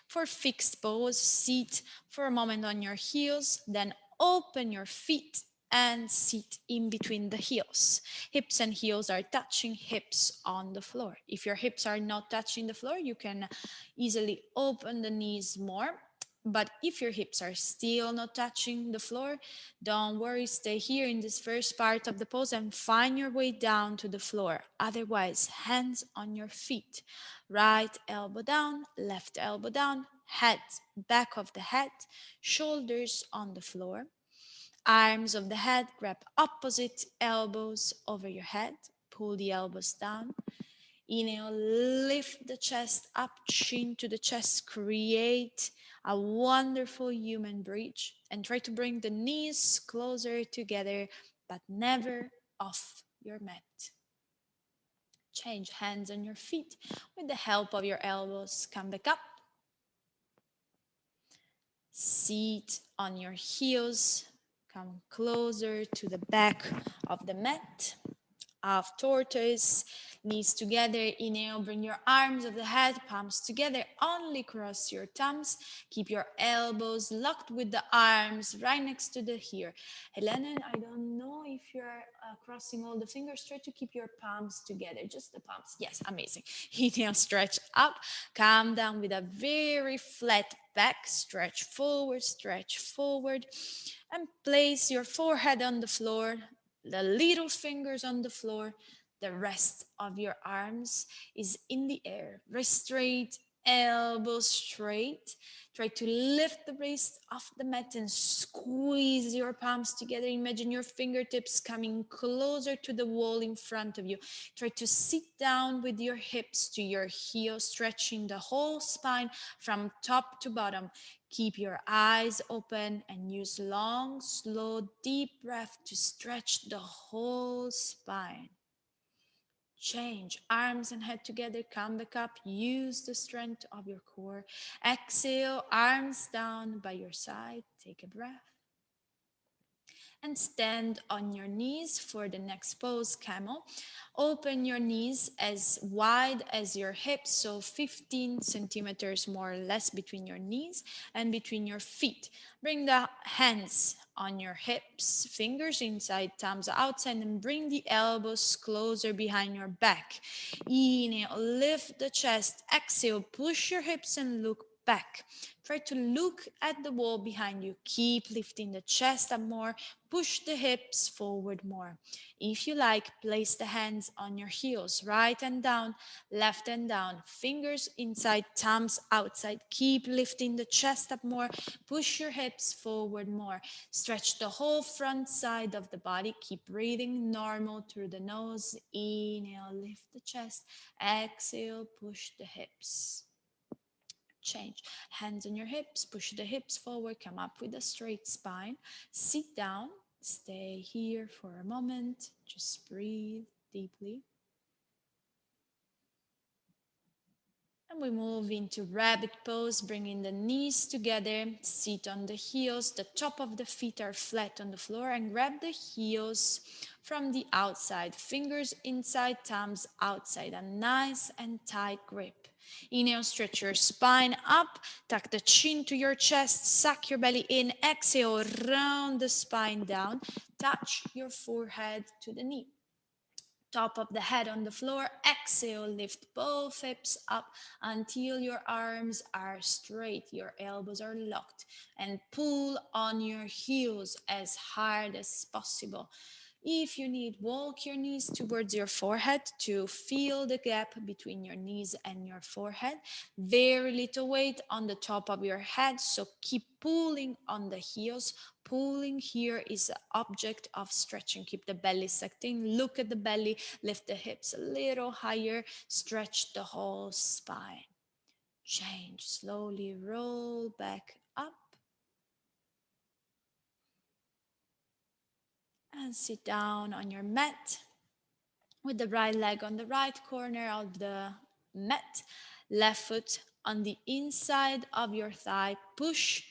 For fixed pose, sit for a moment on your heels, then open your feet and sit in between the heels. Hips and heels are touching, hips on the floor. If your hips are not touching the floor, you can easily open the knees more. But if your hips are still not touching the floor, don't worry, stay here in this first part of the pose and find your way down to the floor. Otherwise, hands on your feet. Right elbow down, left elbow down, head, back of the head, shoulders on the floor. Arms of the head, grab opposite elbows over your head. Pull the elbows down. Inhale, lift the chest up, chin to the chest. Create a wonderful human bridge. And try to bring the knees closer together, but never off your mat. Change hands on your feet with the help of your elbows. Come back up. Sit on your heels. Come closer to the back of the mat. of tortoise, knees together. Inhale, bring your arms of the head, palms together. Only cross your thumbs. Keep your elbows locked with the arms right next to the ear. Helena, I don't know if you're crossing all the fingers. Try to keep your palms together, just the palms. Yes, amazing. Inhale, stretch up. Come down with a very flat back. Stretch forward. And place your forehead on the floor, the little fingers on the floor. The rest of your arms is in the air. Wrist straight, elbows straight. Try to lift the wrist off the mat and squeeze your palms together. Imagine your fingertips coming closer to the wall in front of you. Try to sit down with your hips to your heels, stretching the whole spine from top to bottom. Keep your eyes open and use long, slow, deep breath to stretch the whole spine. Change arms and head together, come back up, use the strength of your core. Exhale, arms down by your side, take a breath. And stand on your knees for the next pose, camel. Open your knees as wide as your hips, so 15 centimeters more or less between your knees and between your feet. Bring the hands on your hips, fingers inside, thumbs outside, and bring the elbows closer behind your back. Inhale, lift the chest. Exhale, push your hips and look back. Try to look at the wall behind you. Keep lifting the chest up more. Push the hips forward more. If you like, place the hands on your heels, right and down, left and down. Fingers inside, thumbs outside. Keep lifting the chest up more. Push your hips forward more. Stretch the whole front side of the body. Keep breathing normal through the nose. Inhale, lift the chest. Exhale, push the hips. Change. Hands on your hips, push the hips forward, come up with a straight spine. Sit down, stay here for a moment, just breathe deeply. And we move into rabbit pose, bringing the knees together, sit on the heels, the top of the feet are flat on the floor, and grab the heels from the outside, fingers inside, thumbs outside, a nice and tight grip. Inhale, stretch your spine up, tuck the chin to your chest, suck your belly in, exhale, round the spine down, touch your forehead to the knee. Top of the head on the floor. Exhale, lift both hips up until your arms are straight, your elbows are locked, and pull on your heels as hard as possible. If you need, walk your knees towards your forehead to feel the gap between your knees and your forehead. Very little weight on the top of your head, so keep pulling on the heels. Pulling here is an object of stretching. Keep the belly sucked in. Look at the belly. Lift the hips a little higher. Stretch the whole spine. Change. Slowly roll back up. And sit down on your mat with the right leg on the right corner of the mat. Left foot on the inside of your thigh. Push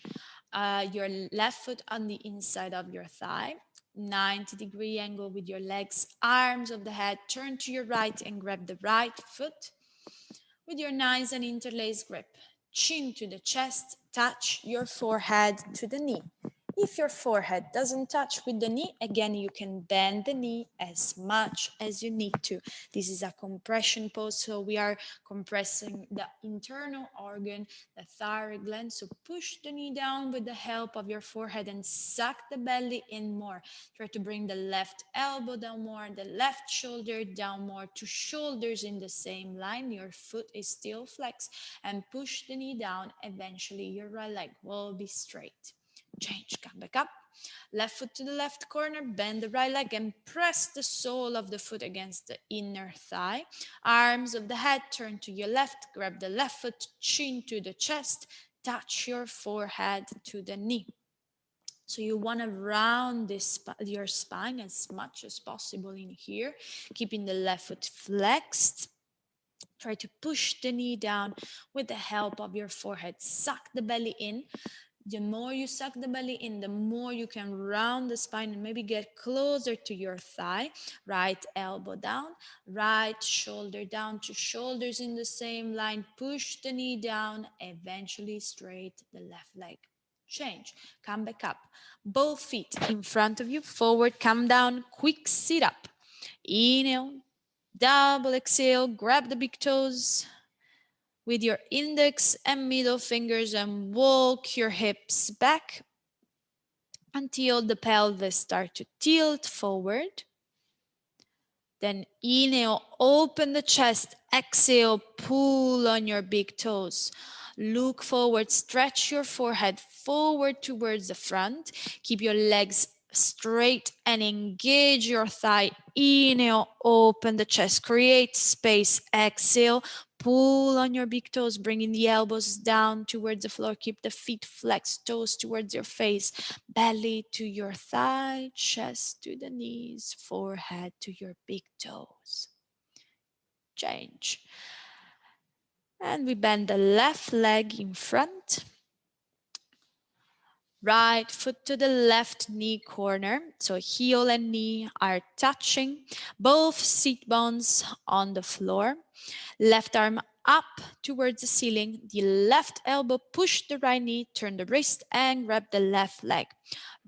your left foot on the inside of your thigh. 90-degree angle with your legs, arms of the head. Turn to your right and grab the right foot with your nice and interlaced grip. Chin to the chest, touch your forehead to the knee. If your forehead doesn't touch with the knee, again, you can bend the knee as much as you need to. This is a compression pose, so we are compressing the internal organ, the thyroid gland. So push the knee down with the help of your forehead and suck the belly in more. Try to bring the left elbow down more, the left shoulder down more, two shoulders in the same line. Your foot is still flexed, and push the knee down. Eventually, your right leg will be straight. Change, come back up. Left foot to the left corner, bend the right leg and press the sole of the foot against the inner thigh. Arms of the head turn to your left, grab the left foot, chin to the chest, touch your forehead to the knee. So you want to round your spine as much as possible in here, keeping the left foot flexed. Try to push the knee down with the help of your forehead. Suck the belly in. The more you suck the belly in, the more you can round the spine and maybe get closer to your thigh. Right elbow down, right shoulder down, two shoulders in the same line. Push the knee down, eventually straight the left leg. Change, come back up. Both feet in front of you, forward, come down, quick sit up. Inhale, double exhale, grab the big toes with your index and middle fingers and walk your hips back until the pelvis starts to tilt forward. Then inhale, open the chest. Exhale, pull on your big toes. Look forward, stretch your forehead forward towards the front. Keep your legs straight and engage your thigh. Inhale, open the chest, create space. Exhale, pull on your big toes, bringing the elbows down towards the floor. Keep the feet flexed, toes towards your face, belly to your thigh, chest to the knees, forehead to your big toes. Change. And we bend the left leg in front. Right foot to the left knee corner. So heel and knee are touching. Both seat bones on the floor. Left arm up towards the ceiling. The left elbow push the right knee, turn the wrist and grab the left leg.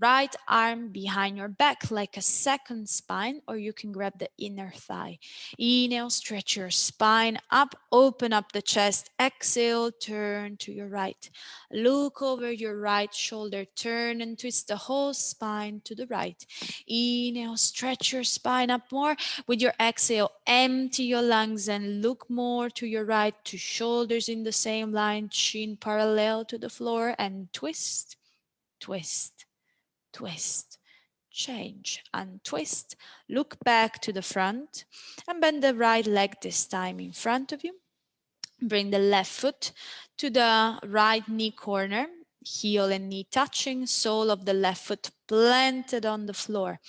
Right arm behind your back like a second spine, or you can grab the inner thigh. Inhale, stretch your spine up, open up the chest. Exhale, turn to your right. Look over your right shoulder, turn and twist the whole spine to the right. Inhale, stretch your spine up more. With your exhale, empty your lungs and look more to your right, two shoulders in the same line, chin parallel to the floor, and twist, twist, twist. Change and twist. Look back to the front and bend the right leg this time in front of you. Bring the left foot to the right knee corner, heel and knee touching, sole of the left foot planted on the floor.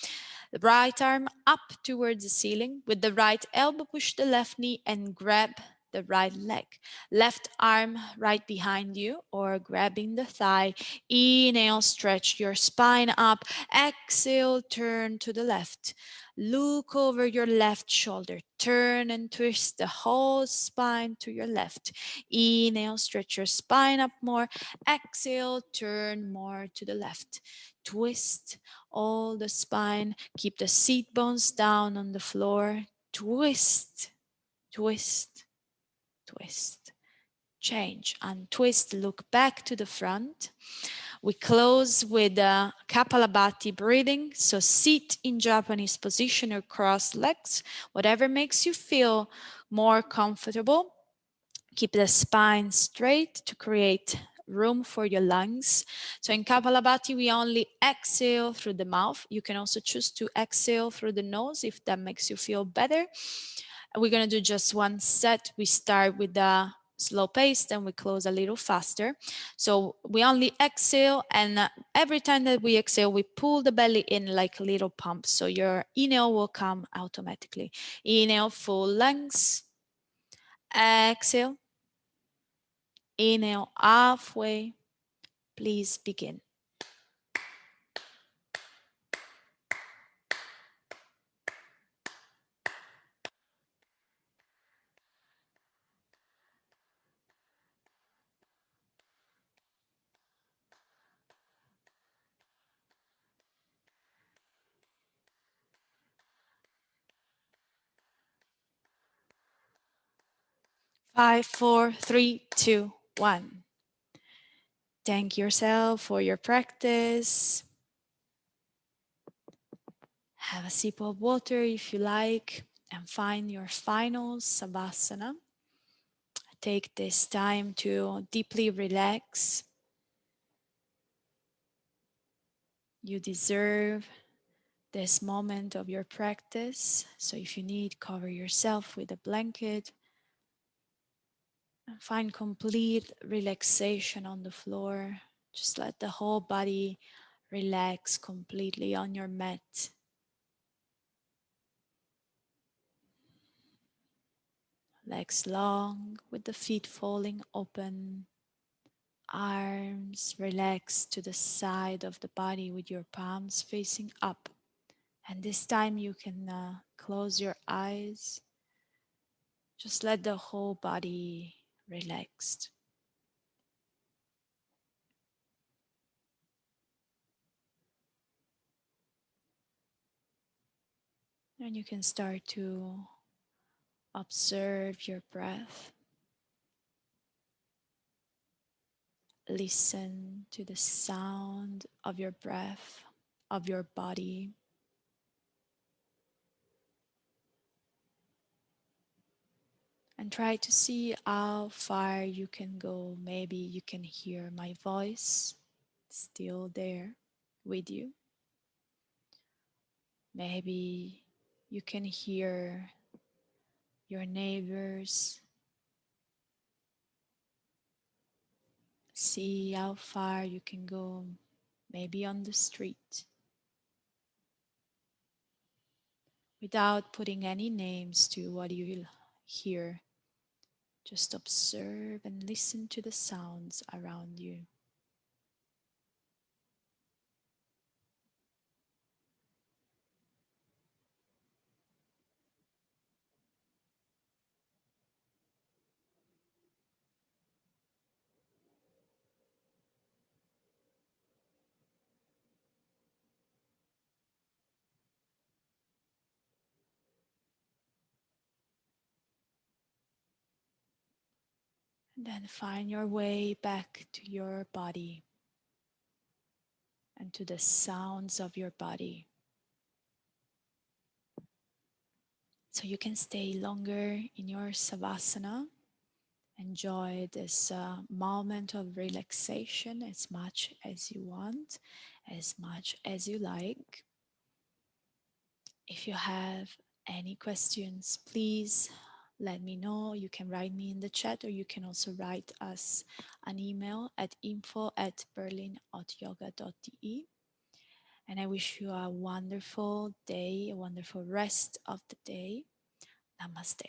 The right arm up towards the ceiling. With the right elbow, push the left knee and grab the right leg. Left arm right behind you or grabbing the thigh. Inhale, stretch your spine up. Exhale, turn to the left. Look over your left shoulder. Turn and twist the whole spine to your left. Inhale, stretch your spine up more. Exhale, turn more to the left. Twist all the spine. Keep the seat bones down on the floor. Twist, twist, twist. Change and twist. Look back to the front. We close with Kapalabhati breathing. So sit in Japanese position or cross legs, whatever makes you feel more comfortable. Keep the spine straight to create room for your lungs. So in Kapalabhati, we only exhale through the mouth. You can also choose to exhale through the nose if that makes you feel better. We're going to do just one set. We start with the slow pace, then we close a little faster. So we only exhale, and every time that we exhale, we pull the belly in like little pumps. So your inhale will come automatically. Inhale, full lungs. Exhale. Inhale, halfway. Please begin. 5, 4, 3, 2, 1. Thank yourself for your practice. Have a sip of water if you like, and find your final Savasana. Take this time to deeply relax. You deserve this moment of your practice. So if you need, cover yourself with a blanket. And find complete relaxation on the floor. Just let the whole body relax completely on your mat. Legs long with the feet falling open. Arms relax to the side of the body with your palms facing up. And this time you can close your eyes. Just let the whole body relax. And you can start to observe your breath. Listen to the sound of your breath, of your body. And try to see how far you can go. Maybe you can hear my voice still there with you. Maybe you can hear your neighbors. See how far you can go, maybe on the street, without putting any names to what you hear. Just observe and listen to the sounds around you. And then find your way back to your body and to the sounds of your body. So you can stay longer in your Savasana. Enjoy this moment of relaxation as much as you want, as much as you like. If you have any questions, please let me know. You can write me in the chat, or you can also write us an email at info@berlinhotyoga.de. And I wish you a wonderful day, a wonderful rest of the day. Namaste.